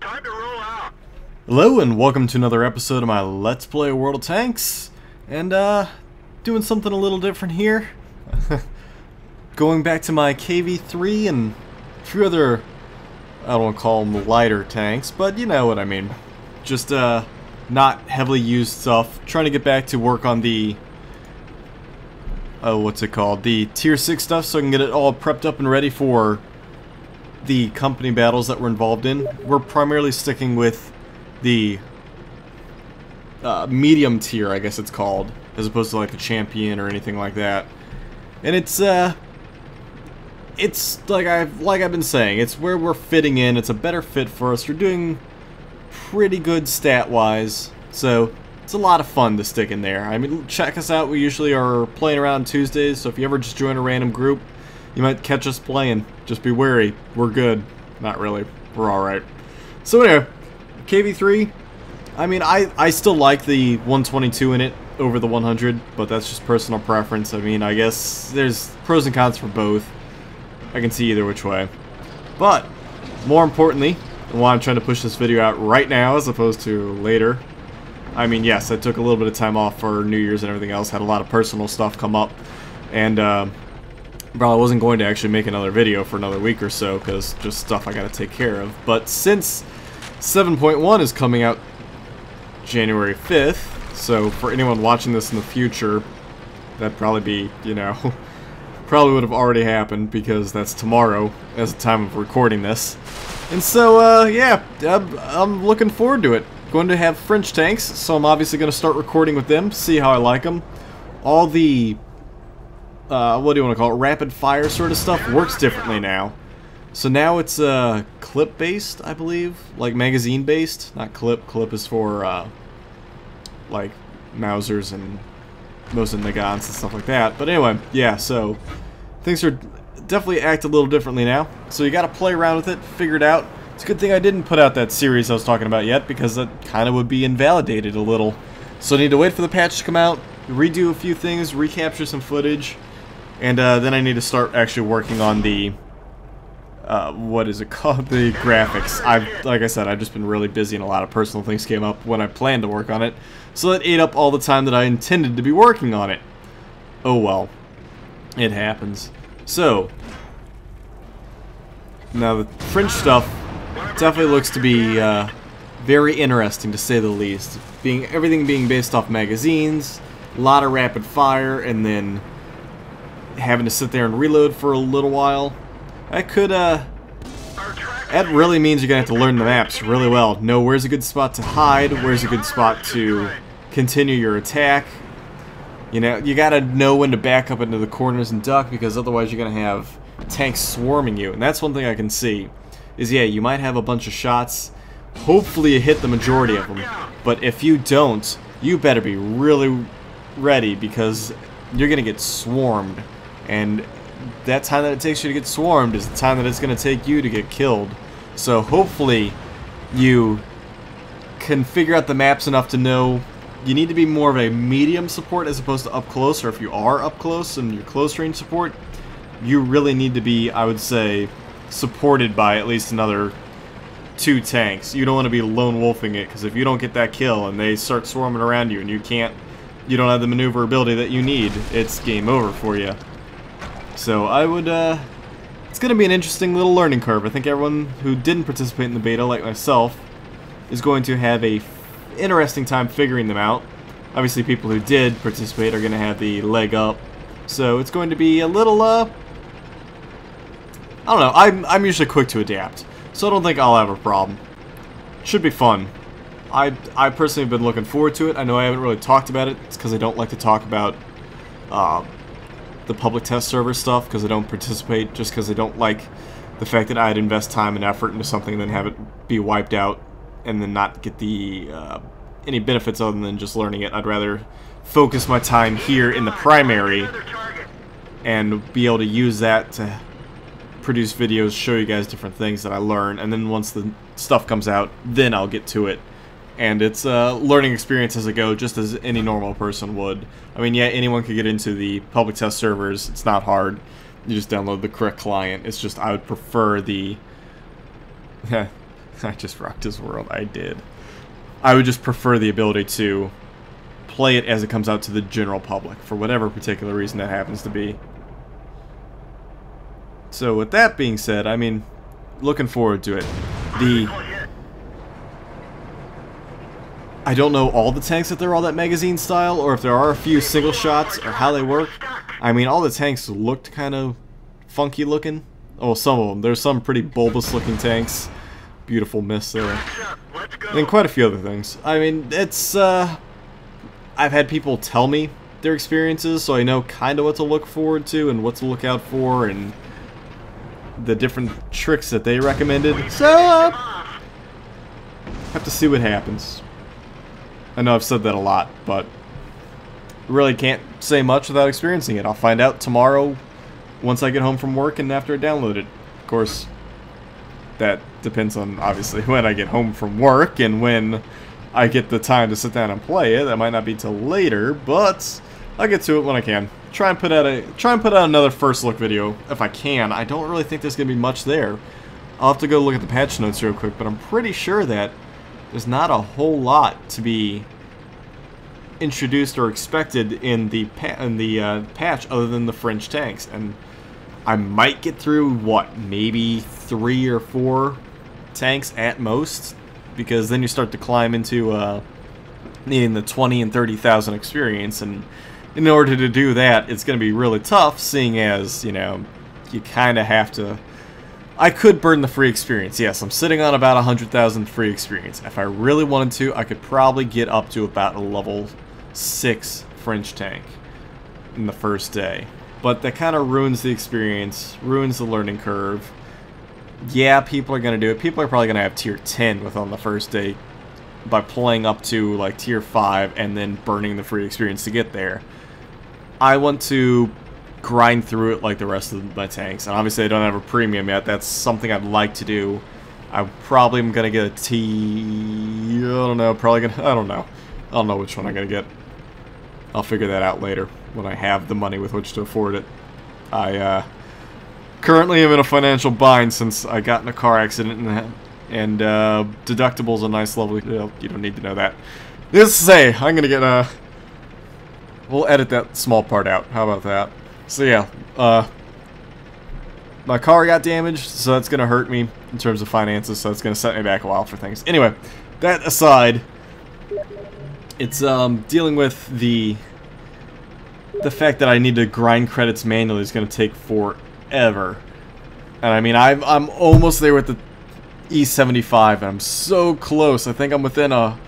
Time to roll out. Hello and welcome to another episode of my Let's Play World of Tanks. And doing something a little different here. Going back to my KV-3 and a few other, I don't want to call them lighter tanks, but you know what I mean. Just not heavily used stuff. Trying to get back to work on the what's it called? The tier 6 stuff, so I can get it all prepped up and ready for the company battles that we're involved in. We're primarily sticking with the medium tier, I guess it's called, as opposed to like the champion or anything like that. And it's like I've been saying, it's where we're fitting in. It's a better fit for us. We're doing pretty good stat-wise, so it's a lot of fun to stick in there. I mean, check us out. We usually are playing around Tuesdays, so if you ever just join a random group, you might catch us playing. Just be wary. We're good. Not really. We're alright. So anyway, KV-3, I mean, I still like the 122 in it over the 100, but that's just personal preference. I mean, I guess there's pros and cons for both. I can see either which way. But, more importantly, and why I'm trying to push this video out right now as opposed to later, I mean, yes, I took a little bit of time off for New Year's and everything else, had a lot of personal stuff come up, and probably wasn't going to actually make another video for another week or so, because just stuff I gotta take care of. But since 7.1 is coming out January 5th, so for anyone watching this in the future, that'd probably be, you know, probably would have already happened, because that's tomorrow as the time of recording this. And so, yeah, I'm looking forward to it. Going to have French tanks, so I'm obviously going to start recording with them, see how I like them. All the, what do you want to call it, rapid fire sort of stuff works differently now. So now it's clip-based, I believe, like magazine-based, not clip. Clip is for, like, Mausers and Mosin Nagants and stuff like that. But anyway, yeah, so things are definitely act a little differently now. So you got to play around with it, figure it out. It's a good thing I didn't put out that series I was talking about yet, because that kind of would be invalidated a little. So I need to wait for the patch to come out, redo a few things, recapture some footage, and then I need to start actually working on the, what is it called? The graphics. Like I said, I've just been really busy and a lot of personal things came up when I planned to work on it. So that ate up all the time that I intended to be working on it. Oh well. It happens. So, now the French stuff definitely looks to be very interesting, to say the least. Everything being based off magazines, a lot of rapid fire, and then having to sit there and reload for a little while. That really means you're going to have to learn the maps really well. Know where's a good spot to hide, where's a good spot to continue your attack. You know, you got to know when to back up into the corners and duck, because otherwise you're going to have tanks swarming you. And that's one thing I can see. Is, yeah, you might have a bunch of shots. Hopefully you hit the majority of them. But if you don't, you better be really ready, because you're going to get swarmed. And that time that it takes you to get swarmed is the time that it's going to take you to get killed. So hopefully you can figure out the maps enough to know you need to be more of a medium support as opposed to up close. Or if you are up close and you're close range support, you really need to be, I would say, supported by at least another 2 tanks. You don't want to be lone wolfing it, because if you don't get that kill and they start swarming around you and you don't have the maneuverability that you need, it's game over for you. So I would, it's going to be an interesting little learning curve. I think everyone who didn't participate in the beta, like myself, is going to have a interesting time figuring them out. Obviously people who did participate are going to have the leg up. So it's going to be a little, I don't know, I'm usually quick to adapt, so I don't think I'll have a problem. Should be fun. I personally have been looking forward to it. I know I haven't really talked about it. It's because I don't like to talk about the public test server stuff, because I don't participate, just because I don't like the fact that I'd invest time and effort into something and then have it be wiped out and then not get the any benefits other than just learning it. I'd rather focus my time here in the primary and be able to use that to produce videos, show you guys different things that I learn, and then once the stuff comes out, then I'll get to it. And it's a learning experience as I go, just as any normal person would. I mean, yeah, anyone could get into the public test servers. It's not hard. You just download the correct client. It's just I would prefer the I just rocked his world. I did. I would just prefer the ability to play it as it comes out to the general public, for whatever particular reason that happens to be. So with that being said, I mean, looking forward to it. I don't know all the tanks if they're all that magazine style, or if there are a few single shots, or how they work. I mean, all the tanks looked kind of funky looking. Oh, some of them. There's some pretty bulbous looking tanks. Beautiful miss there. And quite a few other things. I mean, it's, I've had people tell me their experiences, so I know kind of what to look forward to and what to look out for, and the different tricks that they recommended. So, have to see what happens. I know I've said that a lot, but really can't say much without experiencing it. I'll find out tomorrow once I get home from work and after I download it. Of course, that depends on, obviously, when I get home from work and when I get the time to sit down and play it. That might not be till later, but I'll get to it when I can. Try and put out another first look video if I can. I don't really think there's gonna be much there. I'll have to go look at the patch notes real quick, but I'm pretty sure that there's not a whole lot to be introduced or expected in the patch other than the French tanks, and I might get through, what, maybe 3 or 4 tanks at most, because then you start to climb into needing the 20 and 30,000 experience, and in order to do that, it's going to be really tough, seeing as, you know, you kind of have to... I could burn the free experience. Yes, I'm sitting on about 100,000 free experience. If I really wanted to, I could probably get up to about a level 6 French tank in the first day. But that kind of ruins the experience, ruins the learning curve. Yeah, people are going to do it. People are probably going to have tier 10 within the first day by playing up to like tier 5 and then burning the free experience to get there. I want to grind through it like the rest of my tanks, and obviously I don't have a premium yet. That's something I'd like to do. I probably am gonna get a T. I don't know. Probably gonna. I don't know. I don't know which one I'm gonna get. I'll figure that out later when I have the money with which to afford it. I currently am in a financial bind since I got in a car accident, and deductible's a nice level. You don't need to know that. Just to say, I'm gonna get we'll edit that small part out. How about that? So yeah, my car got damaged, so that's going to hurt me in terms of finances, so it's going to set me back a while for things. Anyway, that aside, it's dealing with the fact that I need to grind credits manually is going to take forever. And I mean, I'm almost there with the E75, and I'm so close. I think I'm within a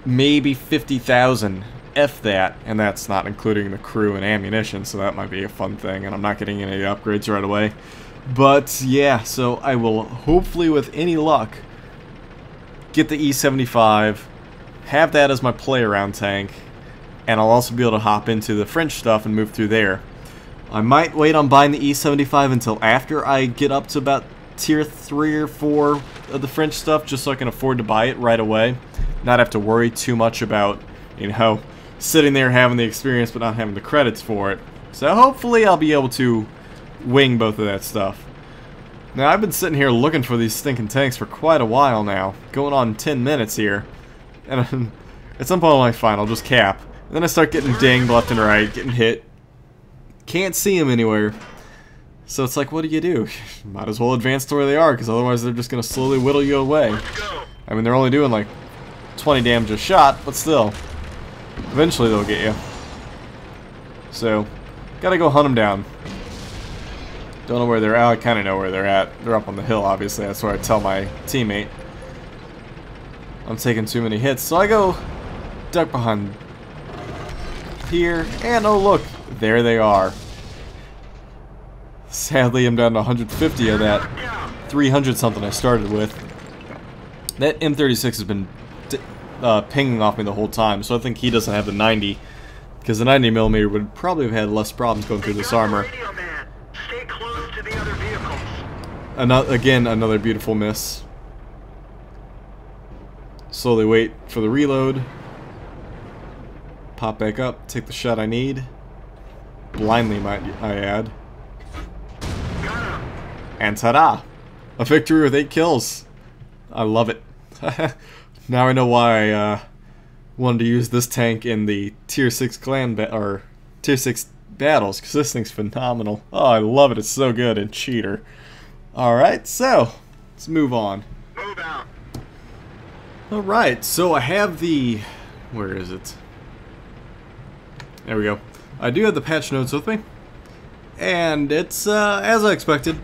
maybe 50,000. F that, and that's not including the crew and ammunition, so that might be a fun thing, and I'm not getting any upgrades right away. But yeah, so I will hopefully, with any luck, get the E75, have that as my play-around tank, and I'll also be able to hop into the French stuff and move through there. I might wait on buying the E75 until after I get up to about tier 3 or 4 of the French stuff, just so I can afford to buy it right away. Not have to worry too much about, you know, sitting there having the experience but not having the credits for it. So hopefully I'll be able to wing both of that stuff. Now I've been sitting here looking for these stinking tanks for quite a while now, going on 10 minutes here, and at some point I'm like, fine, I'll just cap. And then I start getting dinged left and right, getting hit. Can't see them anywhere. So it's like, what do? Might as well advance to where they are, because otherwise they're just going to slowly whittle you away. I mean, they're only doing like 20 damage a shot, but still. Eventually they'll get you. So, gotta go hunt them down. Don't know where they're at. I kind of know where they're at. They're up on the hill, obviously. That's where I tell my teammate I'm taking too many hits. So I go duck behind here, and oh look, there they are. Sadly, I'm down to 150 of that 300 something I started with. That M36 has been pinging off me the whole time, so I think he doesn't have the 90, because the 90mm would probably have had less problems going through this armor. Again, another beautiful miss. Slowly wait for the reload. Pop back up, take the shot I need. Blindly, might I add. And ta-da! A victory with 8 kills. I love it. Now I know why I wanted to use this tank in the Tier 6 or Tier 6 battles, because this thing's phenomenal. Oh, I love it. It's so good. And cheater. Alright, so let's move on. Move out. Alright, so I have the... Where is it? There we go. I do have the patch notes with me. And it's as I expected.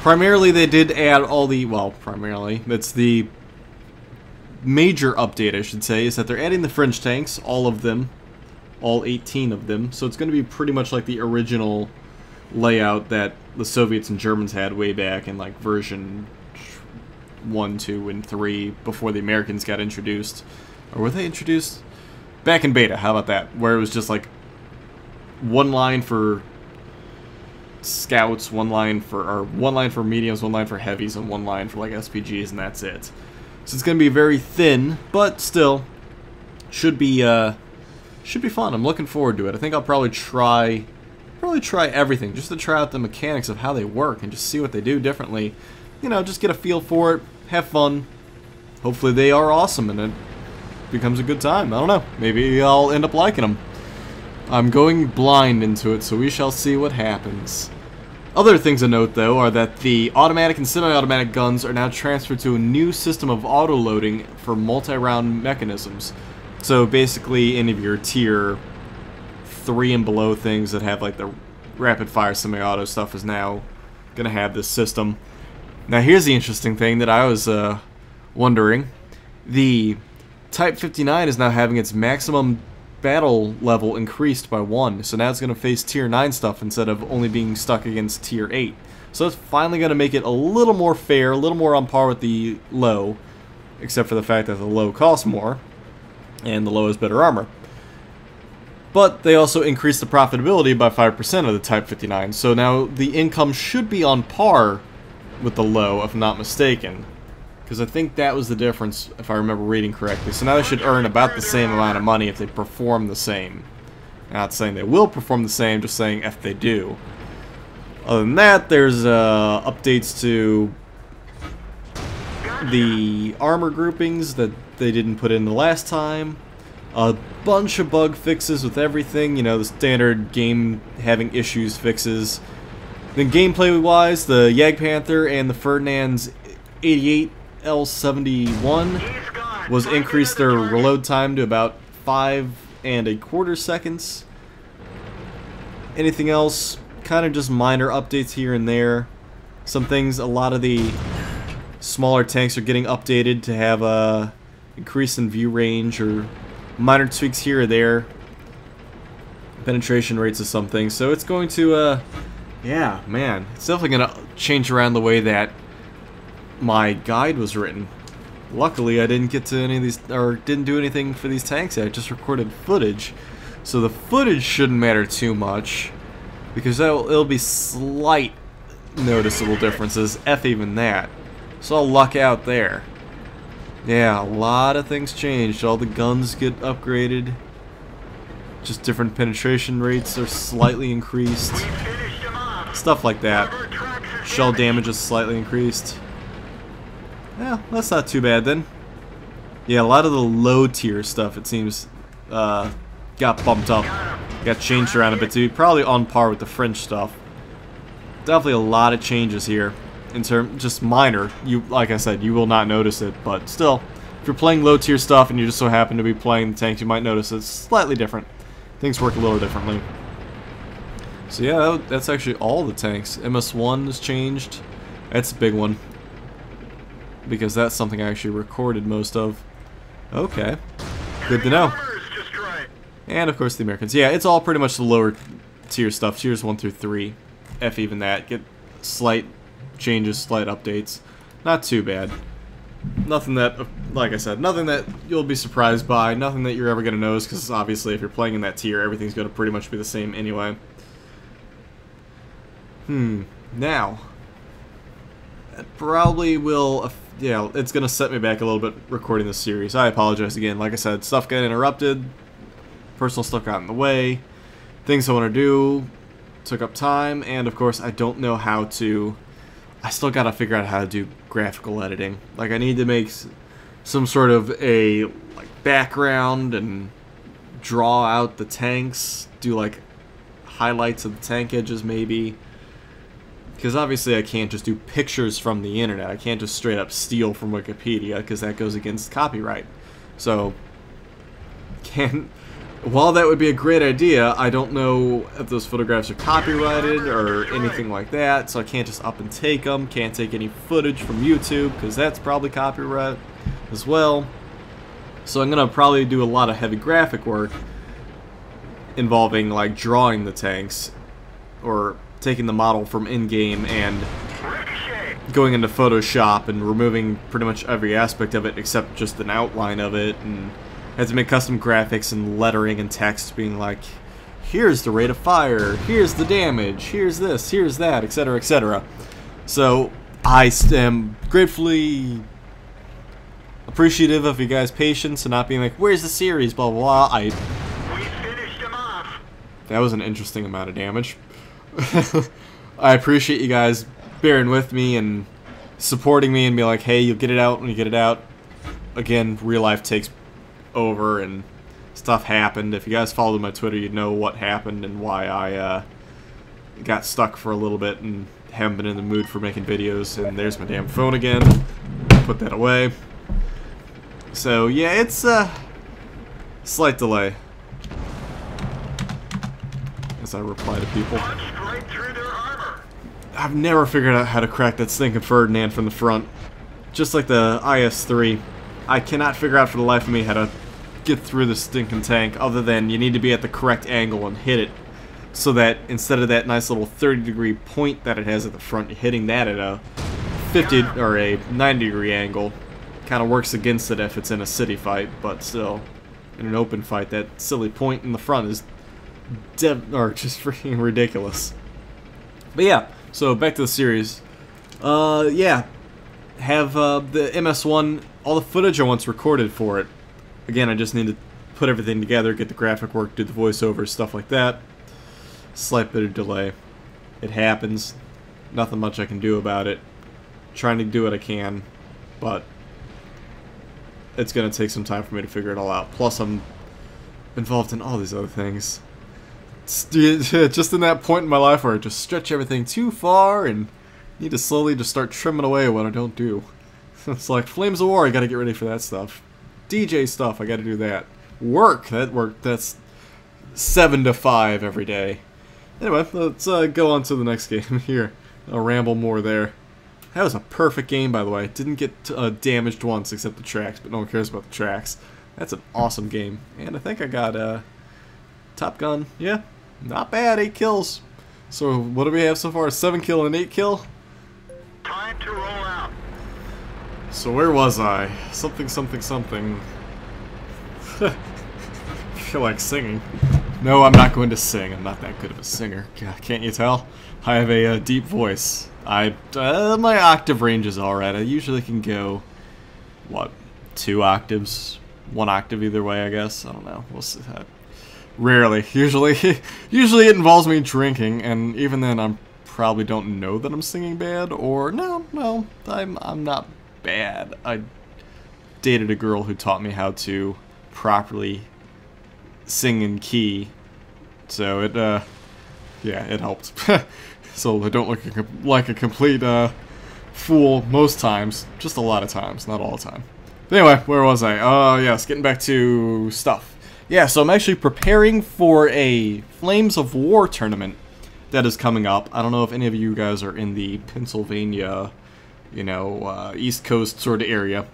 Primarily they did add all the... Well, primarily. It's the major update, I should say, is that they're adding the French tanks. All of them. All 18 of them. So it's going to be pretty much like the original layout that the Soviets and Germans had way back in like version 1, 2, and 3 before the Americans got introduced. Or were they introduced? Back in beta, how about that? Where it was just like one line for scouts, one line for mediums, one line for heavies, and one line for like SPGs, and that's it. So it's gonna be very thin, but still should be fun. I'm looking forward to it. I think I'll probably try everything just to try out the mechanics of how they work and just see what they do differently. You know, just get a feel for it, have fun. Hopefully they are awesome and it becomes a good time. I don't know. Maybe I'll end up liking them. I'm going blind into it, so we shall see what happens. Other things to note, though, are that the automatic and semi-automatic guns are now transferred to a new system of auto-loading for multi-round mechanisms. So basically, any of your tier 3 and below things that have like the rapid-fire semi-auto stuff is now going to have this system. Now here's the interesting thing that I was wondering. The Type 59 is now having its maximum battle level increased by 1, so now it's going to face tier 9 stuff instead of only being stuck against tier 8. So it's finally going to make it a little more fair, a little more on par with the low, except for the fact that the low costs more, and the low has better armor. But they also increased the profitability by 5% of the Type 59, so now the income should be on par with the low, if I'm not mistaken. Because I think that was the difference, if I remember reading correctly. So now they should earn about the same amount of money if they perform the same. I'm not saying they will perform the same, just saying if they do. Other than that, there's updates to the armor groupings that they didn't put in the last time. A bunch of bug fixes with everything, you know, the standard game having issues fixes. Then gameplay-wise, the Jagdpanther and the Ferdinand's 88 L71 was increased their reload time to about 5 1/4 seconds. Anything else? Kind of just minor updates here and there. Some things, a lot of the smaller tanks are getting updated to have a increase in view range or minor tweaks here or there. Penetration rates of some things. So it's going to, yeah, man, it's definitely going to change around the way that my guide was written. Luckily, I didn't get to any of these, or didn't do anything for these tanks yet. I just recorded footage, so the footage shouldn't matter too much, because it'll be slight noticeable differences, if even that. So I'll luck out there. Yeah, a lot of things changed. All the guns get upgraded. Just different penetration rates are slightly increased. Stuff like that. Shell damage is slightly increased. Yeah, that's not too bad then. Yeah, a lot of the low tier stuff, it seems, got bumped up. Got changed around a bit to be probably on par with the French stuff. Definitely a lot of changes here. In terms, just minor. Like I said, you will not notice it, but still, if you're playing low tier stuff and you just so happen to be playing the tanks, you might notice it's slightly different. Things work a little differently. So yeah, that's actually all the tanks. MS1 has changed. That's a big one, because that's something I actually recorded most of. Okay, good to know. And of course the Americans. Yeah, it's all pretty much the lower tier stuff. Tiers 1 through 3. F even that. Get slight changes, slight updates. Not too bad. Nothing that, like I said, nothing that you'll be surprised by. Nothing that you're ever going to notice, because obviously if you're playing in that tier, everything's going to pretty much be the same anyway. Now, it probably will, yeah, it's going to set me back a little bit recording this series. I apologize again. Like I said, stuff got interrupted. Personal stuff got in the way. Things I want to do took up time. And, of course, I don't know how to I still gotta figure out how to do graphical editing. Like, I need to make some sort of a like background and draw out the tanks, do like highlights of the tank edges maybe. Because obviously I can't just do pictures from the internet. I can't just straight up steal from Wikipedia because that goes against copyright. So, while that would be a great idea, I don't know if those photographs are copyrighted or anything like that. So I can't just up and take them. Can't take any footage from YouTube because that's probably copyright as well. So I'm going to probably do a lot of heavy graphic work involving like drawing the tanks or taking the model from in-game and going into Photoshop and removing pretty much every aspect of it except just an outline of it, and have to make custom graphics and lettering and text being like, here's the rate of fire, here's the damage, here's this, here's that, etc., etc. So I am gratefully appreciative of you guys' patience and not being like, where's the series, blah blah blah. We finished him off. That was an interesting amount of damage. I appreciate you guys bearing with me and supporting me and be like, hey, you'll get it out when you get it out. Again, real life takes over and stuff happened. If you guys followed my Twitter, you'd know what happened and why I got stuck for a little bit and haven't been in the mood for making videos. And there's my damn phone again. Put that away. So yeah, it's a slight delay as I reply to people. I've never figured out how to crack that stinking Ferdinand from the front. Just like the IS-3. I cannot figure out for the life of me how to get through the stinking tank, other than you need to be at the correct angle and hit it, so that instead of that nice little 30-degree point that it has at the front, you're hitting that at a 50 or a 90-degree angle. Kind of works against it if it's in a city fight, but still, in an open fight, that silly point in the front is just freaking ridiculous. But yeah, so back to the series. Yeah, have the MS1, all the footage I once recorded for it. Again, I just need to put everything together, get the graphic work, do the voiceover, stuff like that. Slight bit of delay. It happens. Nothing much I can do about it. Trying to do what I can, but it's going to take some time for me to figure it all out. Plus, I'm involved in all these other things. Just in that point in my life where I just stretch everything too far and need to slowly just start trimming away what I don't do. It's like Flames of War, I gotta get ready for that stuff. DJ stuff, I gotta do that. Work, that's 7 to 5 every day. Anyway, let's go on to the next game here. I'll ramble more there. That was a perfect game, by the way. Didn't get damaged once except the tracks, but no one cares about the tracks. That's an awesome game. And I think I got Top Gun. Yeah, not bad. 8 kills. So what do we have so far? 7 kill and 8 kill? Time to roll out. So where was I? Something. I feel like singing. No, I'm not going to sing. I'm not that good of a singer. God, can't you tell? I have a deep voice. My octave range is alright. I usually can go, what, 2 octaves? 1 octave either way, I guess. I don't know. We'll see. Rarely. Usually it involves me drinking, and even then I probably don't know that I'm singing bad, or no, I'm not bad. I dated a girl who taught me how to properly sing in key, so it yeah, it helped. So I don't look like a complete fool most times, just a lot of times, not all the time. But anyway, where was I? Yes, getting back to stuff. Yeah, so I'm actually preparing for a Flames of War tournament that is coming up. I don't know if any of you guys are in the Pennsylvania, you know, East Coast sort of area,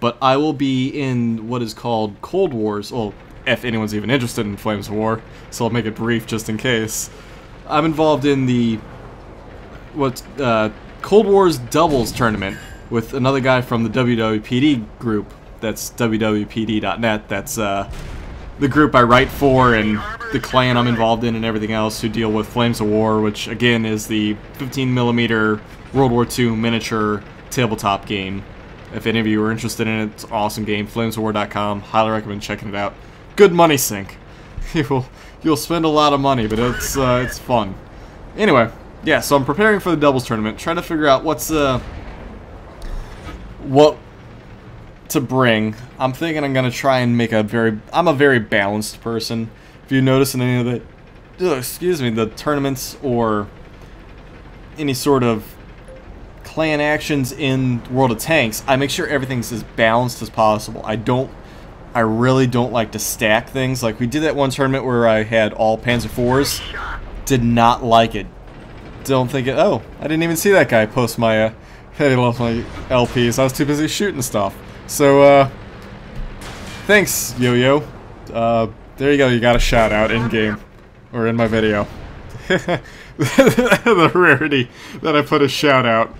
but I will be in what is called Cold Wars. Well, if anyone's even interested in Flames of War, so I'll make it brief just in case. I'm involved in the Cold Wars doubles tournament with another guy from the WWPD group. That's wwpd.net. That's the group I write for and the clan I'm involved in and everything else, who deal with Flames of War, which again is the 15mm World War II miniature tabletop game. If any of you are interested in it, it's an awesome game. Flamesofwar.com. Highly recommend checking it out. Good money sink. You'll spend a lot of money, but it's fun. Anyway, yeah, so I'm preparing for the doubles tournament, trying to figure out what to bring. I'm thinking I'm gonna try and make I'm a very balanced person. If you notice in any of the tournaments or any sort of clan actions in World of Tanks, I make sure everything's as balanced as possible. I really don't like to stack things. Like we did that one tournament where I had all Panzer IVs. Did not like it. Don't think it. Oh, I didn't even see that guy post my hey, lost my LPs. I was too busy shooting stuff. So thanks, Yo-Yo. There you go. You got a shout out in game or in my video. The rarity that I put a shout out.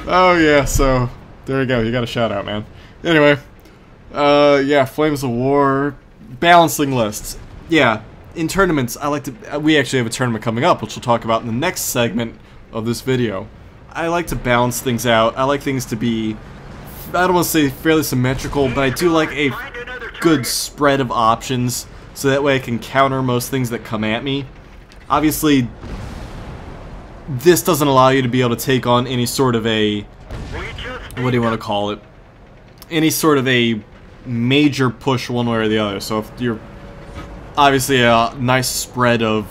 Oh yeah. So there you go. You got a shout out, man. Anyway. Yeah, Flames of War, balancing lists. Yeah, in tournaments, we actually have a tournament coming up, which we'll talk about in the next segment of this video. I like to balance things out. I like things to be, I don't want to say fairly symmetrical, but I do like a good spread of options, so that way I can counter most things that come at me. Obviously, this doesn't allow you to be able to take on any sort of a, what do you want to call it? Any sort of a major push one way or the other. So if you're obviously a nice spread of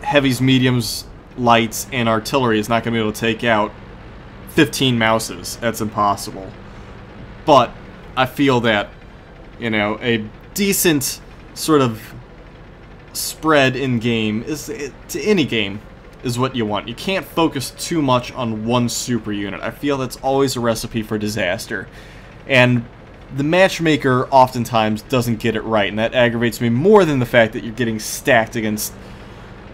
heavies, mediums, lights, and artillery is not going to be able to take out 15 mouses. That's impossible. But I feel that, you know, a decent sort of spread in game to any game is what you want. You can't focus too much on one super unit. I feel that's always a recipe for disaster. And the matchmaker oftentimes doesn't get it right, and that aggravates me more than the fact that you're getting stacked against,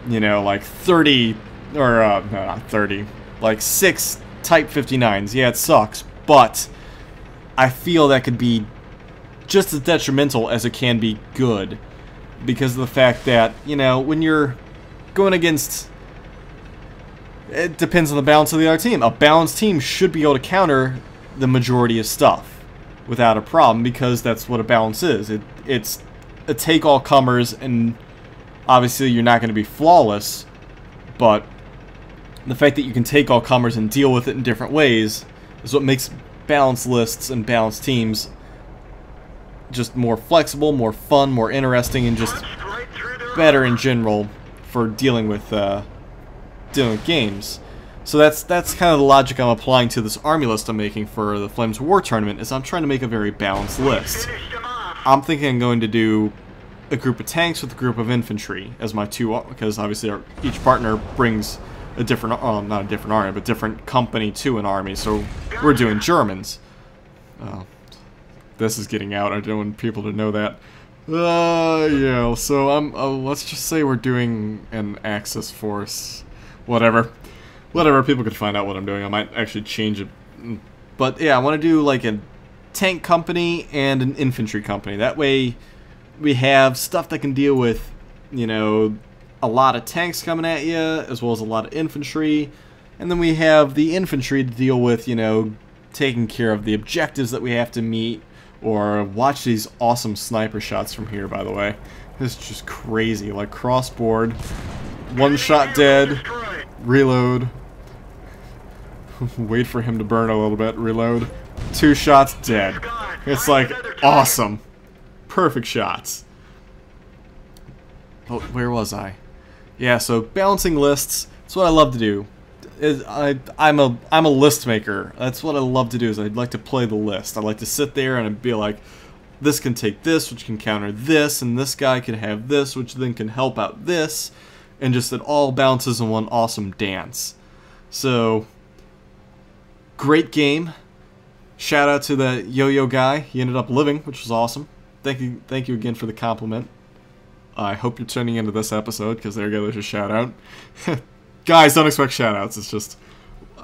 you know, like 30, or, no, not 30, like 6 Type 59s. Yeah, it sucks, but I feel that could be just as detrimental as it can be good, because of the fact that, you know, when you're going against, it depends on the balance of the other team. A balanced team should be able to counter the majority of stuff without a problem, because that's what a balance is. It's a take all comers, and obviously you're not going to be flawless, but the fact that you can take all comers and deal with it in different ways is what makes balanced lists and balanced teams just more flexible, more fun, more interesting, and just better in general for dealing with games. So that's kind of the logic I'm applying to this army list I'm making for the Flames of War tournament, is I'm trying to make a very balanced list. I'm thinking I'm going to do a group of tanks with a group of infantry as my two, because obviously each partner brings a different, not a different army, but different company to an army. So we're doing Germans. This is getting out. I don't want people to know that. Yeah, so let's just say we're doing an Axis force. Whatever, people could find out what I'm doing. I might actually change it. But yeah, I want to do like a tank company and an infantry company. That way we have stuff that can deal with, you know, a lot of tanks coming at you, as well as a lot of infantry. And then we have the infantry to deal with, you know, taking care of the objectives that we have to meet. Or watch these awesome sniper shots from here, by the way. This is just crazy. Like crossboard, one shot dead, reload. Wait for him to burn a little bit, reload. 2 shots, dead. It's like awesome. Perfect shots. Oh, where was I? Yeah, so balancing lists, that's what I love to do. I'm a list maker. That's what I love to do, is I'd like to play the list. I like to sit there and be like, this can take this, which can counter this, and this guy can have this, which then can help out this, and just it all balances in one awesome dance. So, great game. Shout out to the Yo-Yo guy. He ended up living, which was awesome. Thank you again for the compliment. I hope you're tuning into this episode, because there you go, there's your shout out. Guys, don't expect shout-outs. It's just,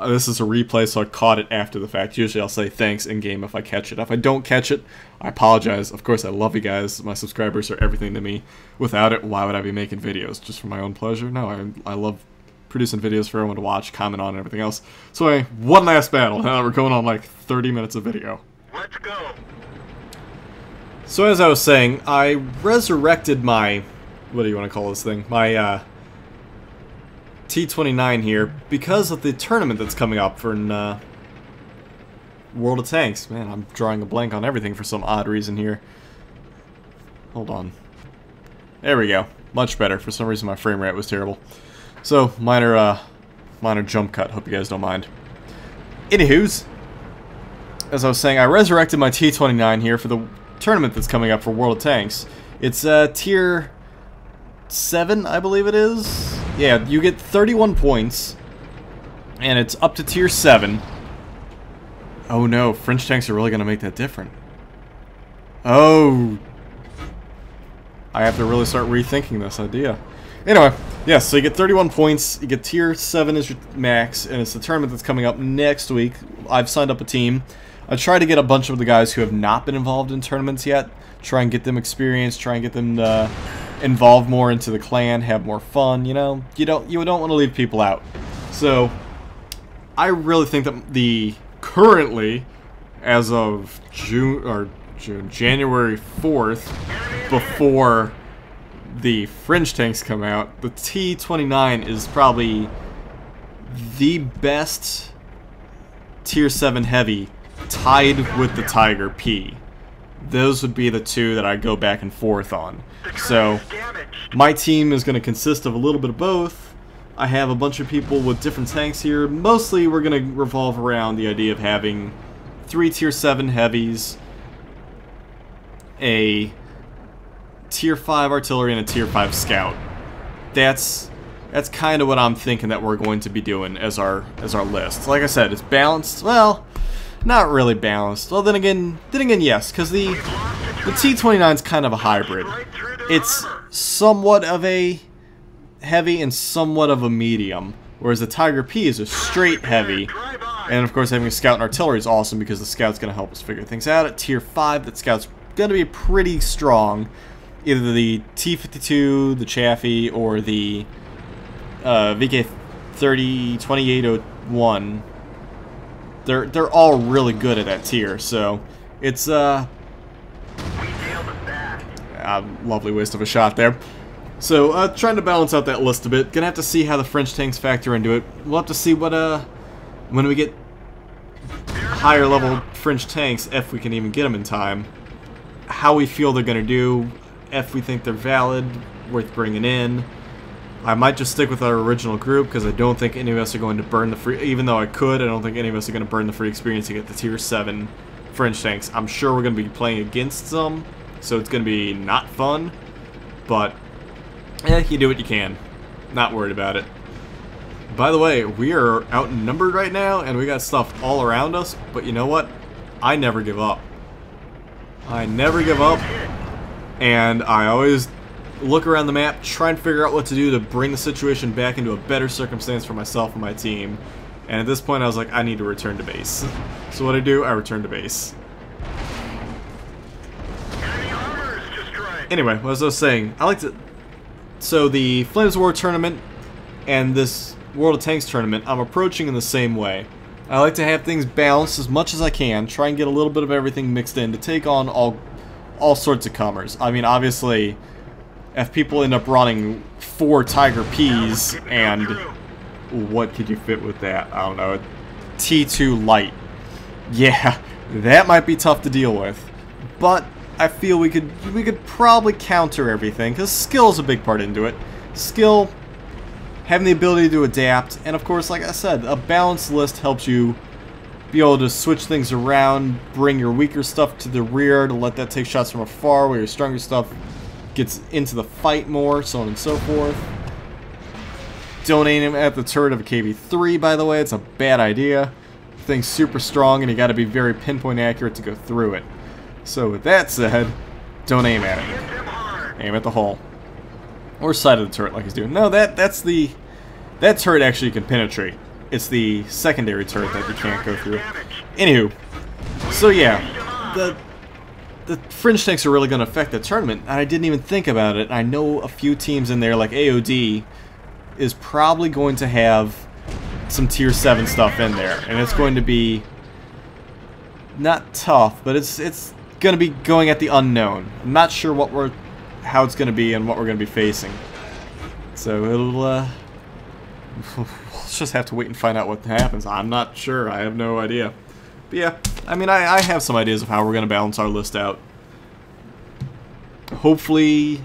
this is a replay, so I caught it after the fact. Usually I'll say thanks in-game if I catch it. If I don't catch it, I apologize. Of course, I love you guys. My subscribers are everything to me. Without it, why would I be making videos? Just for my own pleasure? No, I love producing videos for everyone to watch, comment on, and everything else. So anyway, one last battle. Now we're going on like 30 minutes of video. Let's go. So as I was saying, I resurrected my, what do you want to call this thing? My, T29 here because of the tournament that's coming up for World of Tanks. Man, I'm drawing a blank on everything for some odd reason here. Hold on. There we go. Much better. For some reason my frame rate was terrible. So, minor jump cut. Hope you guys don't mind. Anywho's, as I was saying, I resurrected my T29 here for the tournament that's coming up for World of Tanks. It's tier 7, I believe it is. Yeah, you get 31 points, and it's up to tier 7. Oh no, French tanks are really going to make that different. Oh, I have to really start rethinking this idea. Anyway, yeah, so you get 31 points, you get tier 7 as your max, and it's the tournament that's coming up next week. I've signed up a team. I try to get a bunch of the guys who have not been involved in tournaments yet, try and get them experience, try and get them involved more into the clan, have more fun, you know? You don't want to leave people out. So, I really think that the currently, as of January 4th, before the French tanks come out, the T29 is probably the best tier 7 heavy, tied with the Tiger P. Those would be the two that I go back and forth on. So, my team is going to consist of a little bit of both. I have a bunch of people with different tanks here. Mostly, we're going to revolve around the idea of having 3 tier 7 heavies, a tier 5 artillery, and a tier 5 scout. That's kind of what I'm thinking that we're going to be doing as our list. Like I said, it's balanced. Well, not really balanced. Well, then again, yes, because the T29 is kind of a hybrid. It's somewhat of a heavy and somewhat of a medium, whereas the Tiger P is a straight heavy. And of course, having a scout and artillery is awesome because the scout's going to help us figure things out. At tier 5, that scout's going to be pretty strong. Either the T52, the Chaffee, or the VK30 2801. They're all really good at that tier, so it's a lovely waste of a shot there. So trying to balance out that list a bit. Gonna have to see how the French tanks factor into it. We'll have to see what when we get higher level French tanks, if we can even get them in time, how we feel they're gonna do, if we think they're valid, worth bringing in. I might just stick with our original group because I don't think any of us are going to burn the free, even though I could, I don't think any of us are going to burn the free experience to get the tier 7 French tanks. I'm sure we're going to be playing against some, so it's going to be not fun, but you do what you can. Not worried about it. By the way, we are outnumbered right now, and we got stuff all around us, but you know what? I never give up. I never give up, and I always look around the map, try and figure out what to do to bring the situation back into a better circumstance for myself and my team. And at this point I was like, I need to return to base. So what I do, I return to base. Anyway, as I was saying, I like to... So the Flames War tournament and this World of Tanks tournament, I'm approaching in the same way. I like to have things balanced as much as I can, try and get a little bit of everything mixed in to take on all sorts of comers. I mean, obviously, if people end up running 4 Tiger Ps and what could you fit with that? I don't know, T2 light. Yeah, that might be tough to deal with. But I feel we could probably counter everything because skill is a big part into it. Skill, having the ability to adapt, and of course, like I said, a balanced list helps you be able to switch things around, bring your weaker stuff to the rear to let that take shots from afar, while your stronger stuff gets into the fight more, so on and so forth. Don't aim at the turret of a KV-3, by the way, it's a bad idea. The thing's super strong and you gotta be very pinpoint accurate to go through it. So with that said, don't aim at it. Aim at the hull. Or side of the turret like he's doing. No, that turret actually can penetrate. It's the secondary turret that you can't go through. Anywho, so yeah, the French tanks are really going to affect the tournament, and I didn't even think about it. I know a few teams in there, like AOD, is probably going to have some tier 7 stuff in there, and it's going to be not tough, but it's going to be going at the unknown. I'm not sure how it's going to be and what we're going to be facing. So it'll we'll just have to wait and find out what happens. I'm not sure. I have no idea. But yeah, I mean, I have some ideas of how we're going to balance our list out. Hopefully,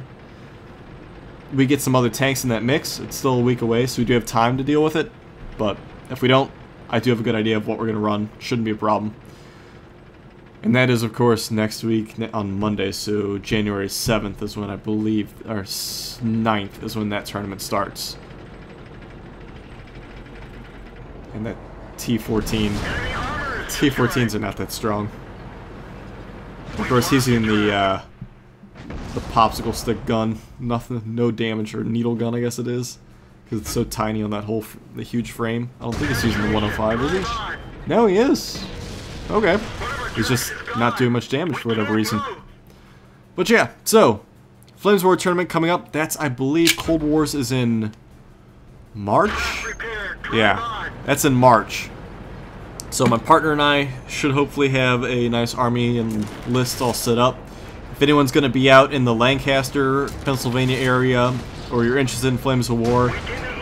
we get some other tanks in that mix. It's still a week away, so we do have time to deal with it. But if we don't, I do have a good idea of what we're going to run. Shouldn't be a problem. And that is, of course, next week on Monday, so January 7th is when I believe, or 9th is when that tournament starts. And that T14s are not that strong. Of course, he's using the popsicle stick gun. Nothing, no damage, or needle gun, I guess it is. Because it's so tiny on that whole, the huge frame. I don't think he's using the 105, is he? No, he is. Okay. He's just not doing much damage for whatever reason. But yeah, so Flames War tournament coming up. That's, I believe, Cold Wars is in March? Yeah, that's in March. So my partner and I should hopefully have a nice army and list all set up. If anyone's going to be out in the Lancaster, Pennsylvania area, or you're interested in Flames of War,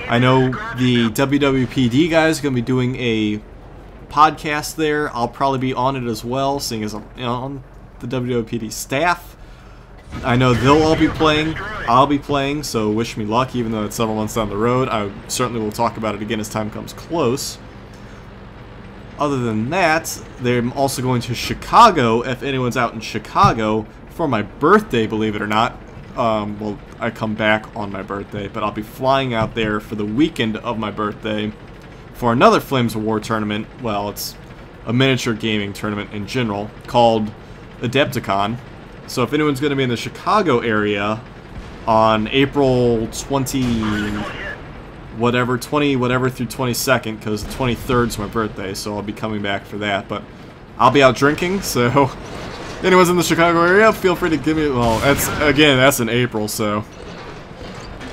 I know the WWPD guys are going to be doing a podcast there. I'll probably be on it as well, seeing as I'm on the WWPD staff. I know they'll all be playing. I'll be playing, so wish me luck, even though it's several months down the road. I certainly will talk about it again as time comes close. Other than that, they're also going to Chicago, if anyone's out in Chicago, for my birthday, believe it or not. Well, I come back on my birthday, but I'll be flying out there for the weekend of my birthday for another Flames of War tournament. Well, it's a miniature gaming tournament in general, called Adepticon. So if anyone's going to be in the Chicago area on April 20 whatever through 22nd, because the 23rd is my birthday, so I'll be coming back for that. But I'll be out drinking, so if anyone's in the Chicago area, feel free to give me, well, that's in April, so,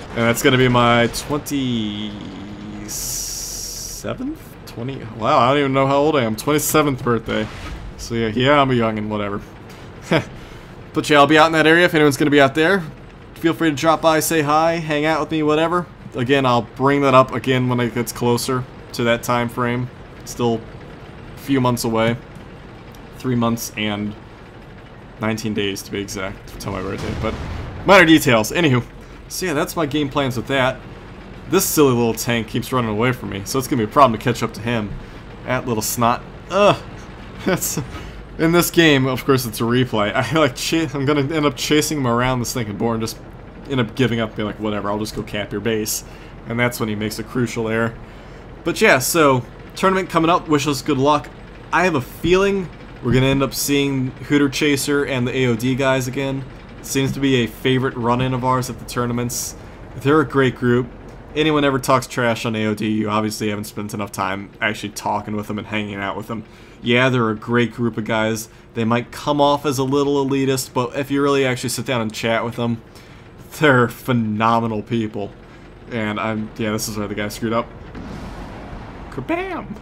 and that's going to be my 27th? Wow, I don't even know how old I am. 27th birthday. So yeah, I'm a youngin', whatever. But yeah, I'll be out in that area if anyone's going to be out there. Feel free to drop by, say hi, hang out with me, whatever. Again, I'll bring that up again when it gets closer to that time frame. Still a few months away. 3 months and 19 days to be exact until my birthday. But minor details. Anywho, so yeah, that's my game plans with that. This silly little tank keeps running away from me, so it's going to be a problem to catch up to him. That little snot. Ugh. That's... In this game, of course, it's a replay. I'm going to end up chasing him around this stinking board and just end up giving up and be like, whatever, I'll just go cap your base. And that's when he makes a crucial error. But yeah, so, tournament coming up. Wish us good luck. I have a feeling we're going to end up seeing Hooter Chaser and the AOD guys again. It seems to be a favorite run-in of ours at the tournaments. They're a great group. Anyone ever talks trash on AOD, you obviously haven't spent enough time actually talking with them and hanging out with them. Yeah, they're a great group of guys. They might come off as a little elitist, but if you really actually sit down and chat with them, they're phenomenal people. And yeah, this is where the guy screwed up. Kabam!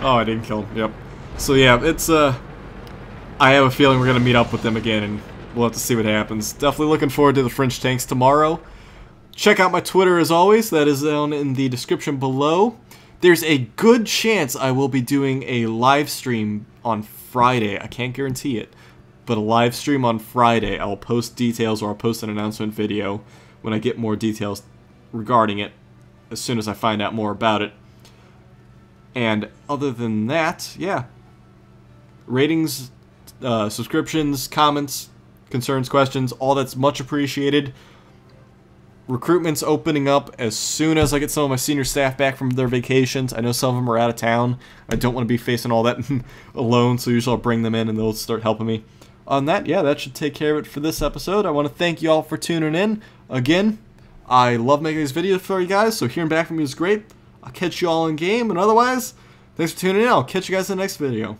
Oh, I didn't kill him, yep. So yeah, it's, I have a feeling we're going to meet up with them again, and we'll have to see what happens. Definitely looking forward to the French tanks tomorrow. Check out my Twitter as always, that is down in the description below. There's a good chance I will be doing a live stream on Friday. I can't guarantee it, but a live stream on Friday. I'll post details, or I'll post an announcement video when I get more details regarding it, as soon as I find out more about it. And other than that, yeah. Ratings, subscriptions, comments, concerns, questions, all that's much appreciated. Recruitment's opening up as soon as I get some of my senior staff back from their vacations. I know some of them are out of town. I don't want to be facing all that alone, so usually I'll bring them in and they'll start helping me. On that, yeah, that should take care of it for this episode. I want to thank you all for tuning in. Again, I love making these videos for you guys, so hearing back from you is great. I'll catch you all in game, and otherwise, thanks for tuning in. I'll catch you guys in the next video.